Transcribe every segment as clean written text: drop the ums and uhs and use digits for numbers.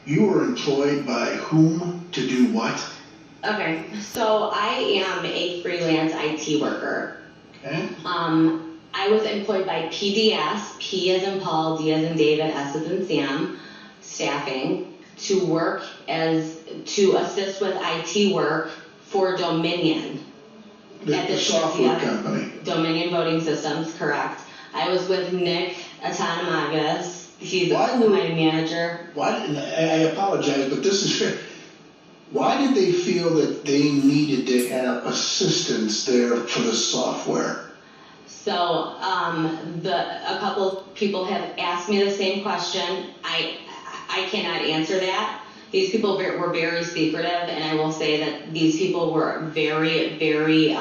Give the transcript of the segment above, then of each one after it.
You were employed by whom to do what? Okay, so I am a freelance IT worker. Okay. I was employed by PDS, P as in Paul, D as in David, S as in Sam, staffing, to assist with IT work for Dominion. The software company. Dominion Voting Systems, correct. I was with Nick Atanamagas. He's my manager. And I apologize, but this is fair. Why did they feel that they needed to have assistance there for the software? So a couple people have asked me the same question. I cannot answer that. These people were very secretive, and I will say that these people were very, very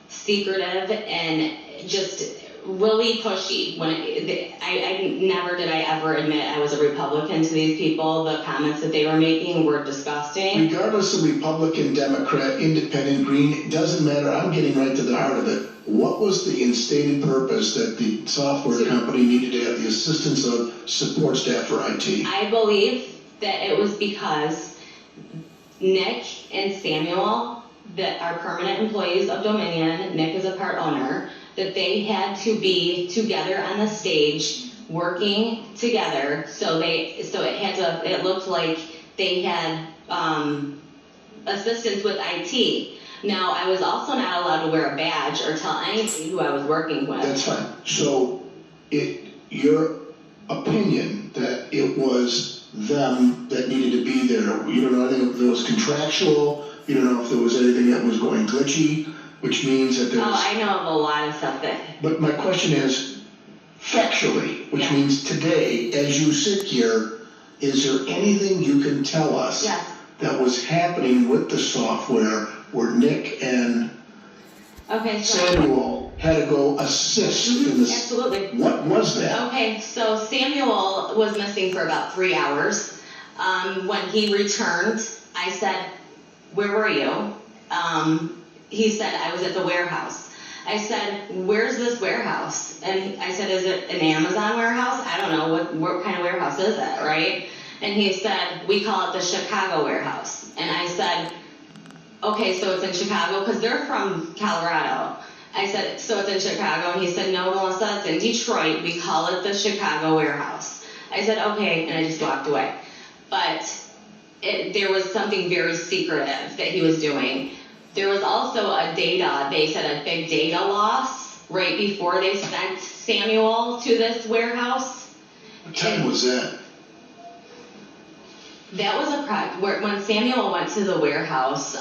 secretive and just really pushy. Never did I ever admit I was a Republican to these people. The comments that they were making were disgusting. Regardless of Republican, Democrat, Independent, Green, it doesn't matter. I'm getting right to the heart of it. What was the instated purpose that the software company needed to have the assistance of support staff for IT? I believe that it was because Nick and Samuel, that are permanent employees of Dominion, Nick is a part owner, that they had to be together on the stage working together, so it looked like they had assistance with IT. Now, I was also not allowed to wear a badge or tell anybody who I was working with. That's fine. So your opinion that it was them that needed to be there, you don't know anything if it was contractual, you don't know if there was anything that was going glitchy, which means that there's... Oh, I know of a lot of stuff that... But my question is, factually, which means today, as you sit here, is there anything you can tell us that was happening with the software where Nick and Samuel had to go assist in this? Absolutely. What was that? Okay, so Samuel was missing for about 3 hours. When he returned, I said, "Where were you?" He said, "I was at the warehouse." I said, "Where's this warehouse?" And I said, "Is it an Amazon warehouse? I don't know, what kind of warehouse is it, right?" And he said, "We call it the Chicago warehouse." And I said, "Okay, so it's in Chicago?" Because they're from Colorado. I said, "So it's in Chicago?" And he said, "No, Melissa, it's in Detroit. We call it the Chicago warehouse." I said, "Okay," and I just walked away. But there was something very secretive that he was doing. There was also they said a big data loss right before they sent Samuel to this warehouse. What time was that? That was when Samuel went to the warehouse.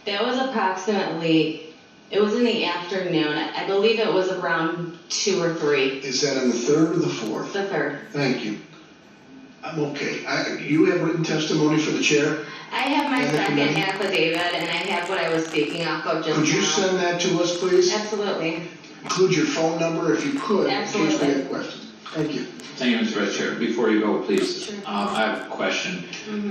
That was approximately, it was in the afternoon. I believe it was around 2 or 3. Is that on the 3rd or the 4th? The 3rd. Thank you. I'm okay. You have written testimony for the chair? I have my second affidavit, and I have what I was speaking off of just now. Could you send that to us, please? Absolutely. Include your phone number if you could, Absolutely. in case we have questions. Thank you. Thank you, Mr. Vice Chair. Before you go, please, Sure. I have a question.